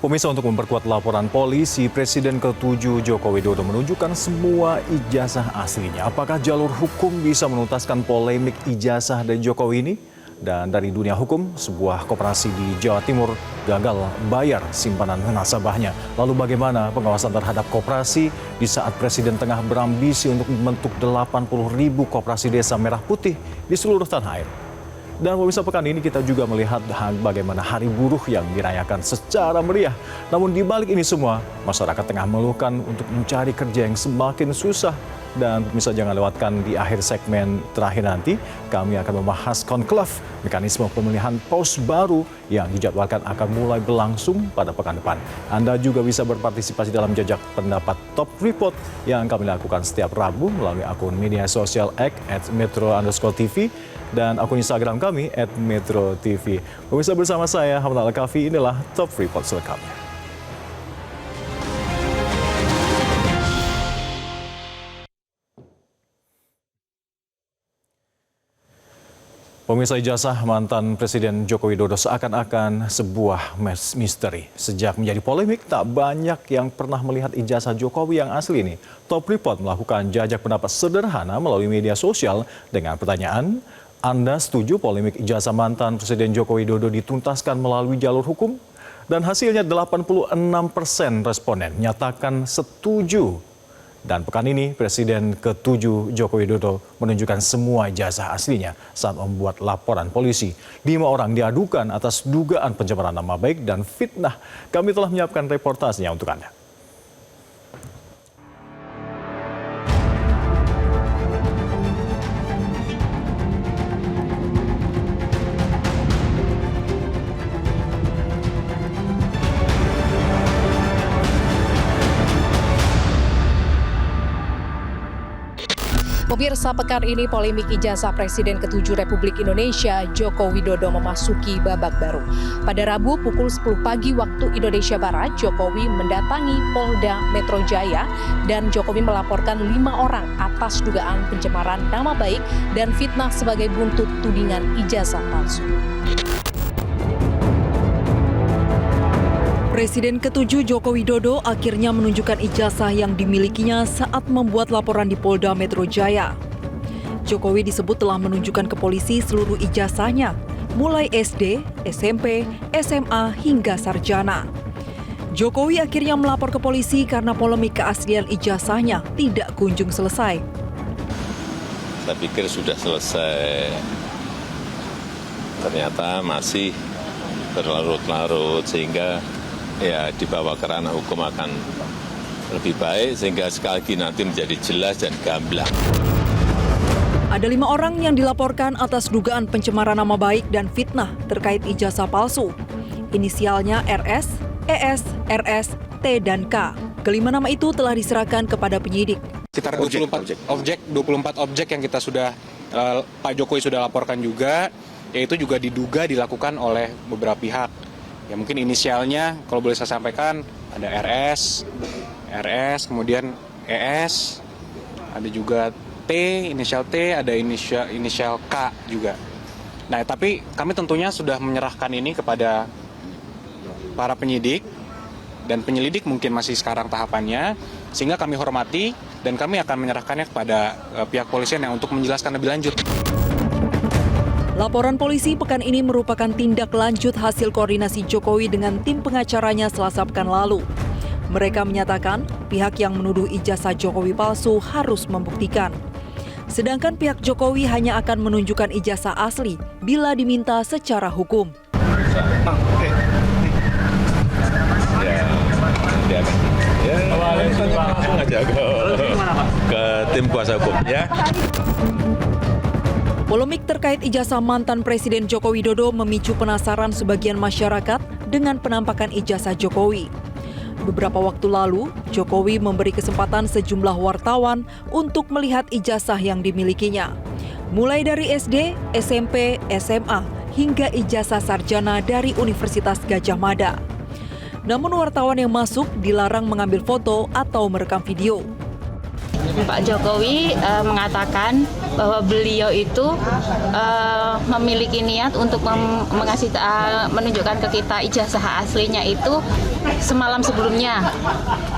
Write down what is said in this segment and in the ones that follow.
Pemirsa, untuk memperkuat laporan polisi, Presiden ke-7 Joko Widodo menunjukkan semua ijazah aslinya. Apakah jalur hukum bisa menuntaskan polemik ijazah dari Jokowi ini? Dan dari dunia hukum, sebuah koperasi di Jawa Timur gagal bayar simpanan nasabahnya. Lalu bagaimana pengawasan terhadap koperasi di saat Presiden tengah berambisi untuk membentuk 80.000 koperasi desa merah putih di seluruh tanah air? Dan pemirsa, pekan ini kita juga melihat bagaimana Hari Buruh yang dirayakan secara meriah. Namun di balik ini semua, masyarakat tengah mengeluhkan untuk mencari kerja yang semakin susah. Dan pemirsa, jangan lewatkan di akhir segmen terakhir nanti, kami akan membahas konklav mekanisme pemilihan pos baru yang dijadwalkan akan mulai berlangsung pada pekan depan. Anda juga bisa berpartisipasi dalam jajak pendapat Top Report yang kami lakukan setiap Rabu melalui akun media sosial @metro_tv dan akun Instagram kami @metro_tv. Pemirsa, bersama saya Hamdan Al-Kafi, inilah Top Report selengkapnya. Pemirsa, ijazah mantan Presiden Joko Widodo seakan-akan sebuah misteri. Sejak menjadi polemik, tak banyak yang pernah melihat ijazah Jokowi yang asli ini. Top Report melakukan jajak pendapat sederhana melalui media sosial dengan pertanyaan, Anda setuju polemik ijazah mantan Presiden Joko Widodo dituntaskan melalui jalur hukum? Dan hasilnya 86% responden menyatakan setuju. Dan pekan ini Presiden ke-7 Joko Widodo menunjukkan semua ijazah aslinya saat membuat laporan polisi. 5 orang diadukan atas dugaan pencemaran nama baik dan fitnah. Kami telah menyiapkan reportasenya untuk Anda. Pemirsa, pekan ini polemik ijazah Presiden ke-7 Republik Indonesia Joko Widodo memasuki babak baru. Pada Rabu pukul 10 pagi waktu Indonesia Barat, Jokowi mendatangi Polda Metro Jaya dan Jokowi melaporkan 5 orang atas dugaan pencemaran nama baik dan fitnah sebagai buntut tudingan ijazah palsu. Presiden ke-7 Joko Widodo akhirnya menunjukkan ijazah yang dimilikinya saat membuat laporan di Polda Metro Jaya. Jokowi disebut telah menunjukkan ke polisi seluruh ijazahnya, mulai SD, SMP, SMA hingga sarjana. Jokowi akhirnya melapor ke polisi karena polemik keaslian ijazahnya tidak kunjung selesai. Saya pikir sudah selesai, ternyata masih berlarut-larut sehingga ya dibawa ke ranah hukum akan lebih baik sehingga sekali lagi nanti menjadi jelas dan gamblang. Ada 5 orang yang dilaporkan atas dugaan pencemaran nama baik dan fitnah terkait ijazah palsu. Inisialnya RS, ES, RS, T, dan K. Kelima nama itu telah diserahkan kepada penyidik. Sekitar 24 objek yang kita sudah, Pak Jokowi sudah laporkan juga, yaitu juga diduga dilakukan oleh beberapa pihak. Ya mungkin inisialnya, kalau boleh saya sampaikan, ada RS, kemudian ES, ada juga T, inisial T, ada inisial K juga. Nah, tapi kami tentunya sudah menyerahkan ini kepada para penyidik, dan penyelidik mungkin masih sekarang tahapannya, sehingga kami hormati dan kami akan menyerahkannya kepada pihak polisian yang untuk menjelaskan lebih lanjut. Laporan polisi pekan ini merupakan tindak lanjut hasil koordinasi Jokowi dengan tim pengacaranya Selasa pekan lalu. Mereka menyatakan pihak yang menuduh ijazah Jokowi palsu harus membuktikan. Sedangkan pihak Jokowi hanya akan menunjukkan ijazah asli bila diminta secara hukum. Langsung aja ke tim kuasa hukum ya. Polemik terkait ijazah mantan Presiden Joko Widodo memicu penasaran sebagian masyarakat dengan penampakan ijazah Jokowi. Beberapa waktu lalu, Jokowi memberi kesempatan sejumlah wartawan untuk melihat ijazah yang dimilikinya. Mulai dari SD, SMP, SMA, hingga ijazah sarjana dari Universitas Gadjah Mada. Namun wartawan yang masuk dilarang mengambil foto atau merekam video. Pak Jokowi mengatakan bahwa beliau itu memiliki niat untuk menunjukkan ke kita ijazah aslinya itu semalam sebelumnya.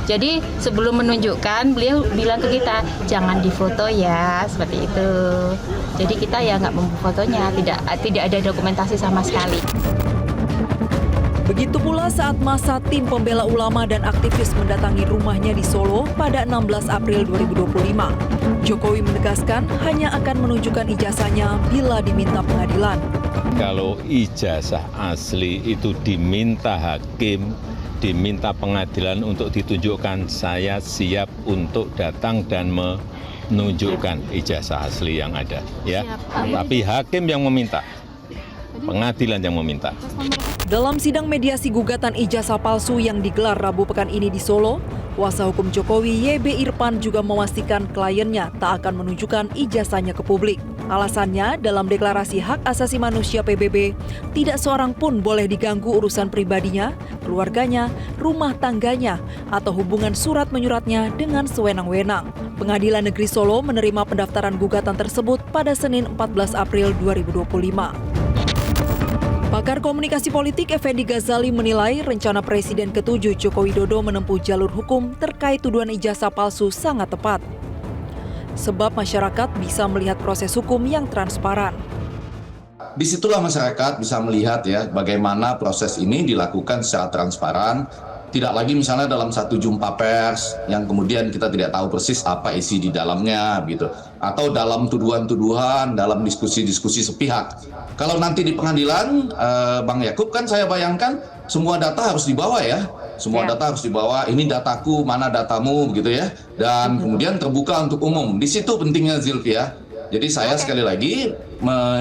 Jadi sebelum menunjukkan beliau bilang ke kita jangan difoto ya, seperti itu. Jadi kita ya nggak memfotonya, tidak ada dokumentasi sama sekali. Begitu pula saat masa tim pembela ulama dan aktivis mendatangi rumahnya di Solo pada 16 April 2025. Jokowi menegaskan hanya akan menunjukkan ijazahnya bila diminta pengadilan. Kalau ijazah asli itu diminta hakim, diminta pengadilan untuk ditunjukkan, saya siap untuk datang dan menunjukkan ijazah asli yang ada. Ya, tapi hakim yang meminta, pengadilan yang meminta. Dalam sidang mediasi gugatan ijazah palsu yang digelar Rabu pekan ini di Solo, kuasa hukum Jokowi YB Irfan juga memastikan kliennya tak akan menunjukkan ijazahnya ke publik. Alasannya, dalam deklarasi hak asasi manusia PBB, tidak seorang pun boleh diganggu urusan pribadinya, keluarganya, rumah tangganya, atau hubungan surat menyuratnya dengan sewenang-wenang. Pengadilan Negeri Solo menerima pendaftaran gugatan tersebut pada Senin 14 April 2025. Pakar komunikasi politik Effendi Ghazali menilai rencana Presiden ke-7 Joko Widodo menempuh jalur hukum terkait tuduhan ijazah palsu sangat tepat. Sebab masyarakat bisa melihat proses hukum yang transparan. Disitulah masyarakat bisa melihat ya bagaimana proses ini dilakukan secara transparan. Tidak lagi misalnya dalam satu jumpa pers yang kemudian kita tidak tahu persis apa isi di dalamnya gitu. Atau dalam tuduhan-tuduhan, dalam diskusi-diskusi sepihak. Kalau nanti di pengadilan, Bang Yakub kan saya bayangkan semua data harus dibawa ya. Semua data harus dibawa, ini dataku, mana datamu gitu ya. Dan kemudian terbuka untuk umum. Di situ pentingnya Zilvia. Jadi saya sekali lagi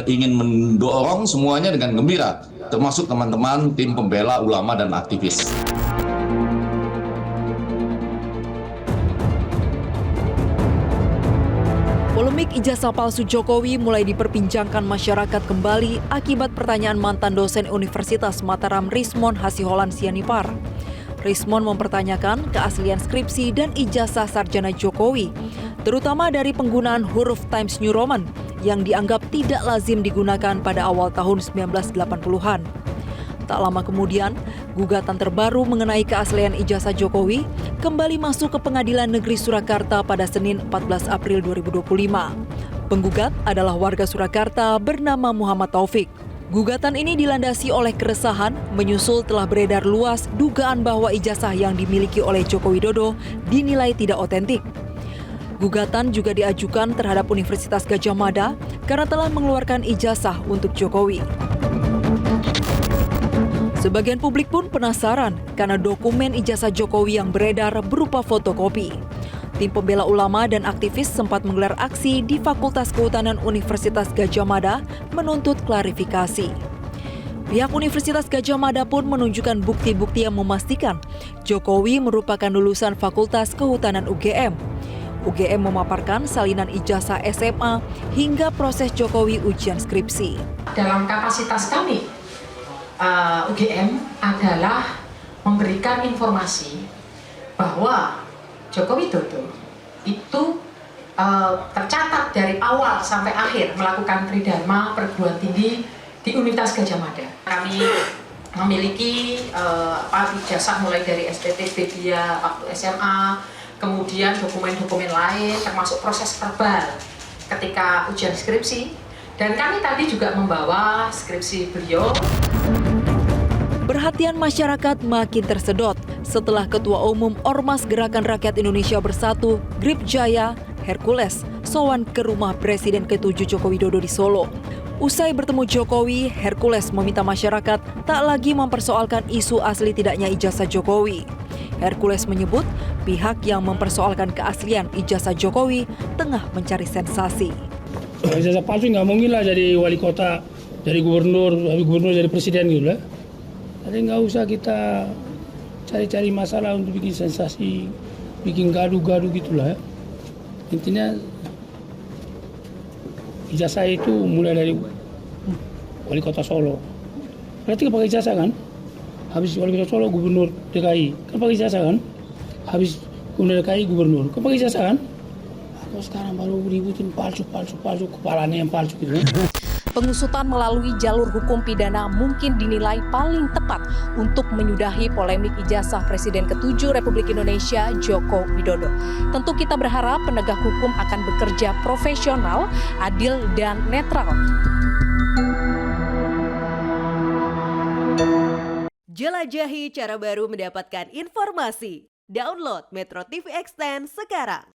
ingin mendorong semuanya dengan gembira. Termasuk teman-teman tim pembela ulama dan aktivis. Polemik ijazah palsu Jokowi mulai diperbincangkan masyarakat kembali akibat pertanyaan mantan dosen Universitas Mataram Rismon Hasiholan Sianipar. Rismon mempertanyakan keaslian skripsi dan ijazah sarjana Jokowi, terutama dari penggunaan huruf Times New Roman yang dianggap tidak lazim digunakan pada awal tahun 1980-an. Tak lama kemudian, gugatan terbaru mengenai keaslian ijazah Jokowi kembali masuk ke Pengadilan Negeri Surakarta pada Senin 14 April 2025. Penggugat adalah warga Surakarta bernama Muhammad Taufik. Gugatan ini dilandasi oleh keresahan menyusul telah beredar luas dugaan bahwa ijazah yang dimiliki oleh Joko Widodo dinilai tidak otentik. Gugatan juga diajukan terhadap Universitas Gadjah Mada karena telah mengeluarkan ijazah untuk Jokowi. Sebagian publik pun penasaran karena dokumen ijazah Jokowi yang beredar berupa fotokopi. Tim pembela ulama dan aktivis sempat menggelar aksi di Fakultas Kehutanan Universitas Gadjah Mada menuntut klarifikasi. Pihak Universitas Gadjah Mada pun menunjukkan bukti-bukti yang memastikan Jokowi merupakan lulusan Fakultas Kehutanan UGM. UGM memaparkan salinan ijazah SMA hingga proses Jokowi ujian skripsi. Dalam kapasitas kami, UGM adalah memberikan informasi bahwa Joko Widodo itu tercatat dari awal sampai akhir melakukan tridharma perguruan tinggi di Universitas Gadjah Mada. Kami memiliki ijazah mulai dari STTB dia waktu SMA, kemudian dokumen-dokumen lain termasuk proses verbal ketika ujian skripsi, dan kami tadi juga membawa skripsi beliau. Perhatian masyarakat makin tersedot setelah Ketua Umum Ormas Gerakan Rakyat Indonesia Bersatu, Grip Jaya, Hercules, sowan ke rumah Presiden ke-7 Joko Widodo di Solo. Usai bertemu Jokowi, Hercules meminta masyarakat tak lagi mempersoalkan isu asli tidaknya ijazah Jokowi. Hercules menyebut pihak yang mempersoalkan keaslian ijazah Jokowi tengah mencari sensasi. Ijazah palsu nggak mungkin lah jadi wali kota, jadi gubernur jadi presiden gitu lah. Jadi nggak usah kita cari-cari masalah untuk bikin sensasi, bikin gaduh-gaduh gitulah. Intinya ijazah itu mulai dari wali kota Solo. Berarti kan pakai ijazah kan? Habis wali kota Solo gubernur DKI, kan pakai ijazah kan? Habis gubernur DKI gubernur, kan pakai ijazah kan? Atau sekarang baru ributin palsu, kepalanya yang palsu gitu kan? Pengusutan melalui jalur hukum pidana mungkin dinilai paling tepat untuk menyudahi polemik ijazah Presiden ke-7 Republik Indonesia Joko Widodo. Tentu kita berharap penegak hukum akan bekerja profesional, adil, dan netral. Jelajahi cara baru mendapatkan informasi. Download Metro TV Extend sekarang.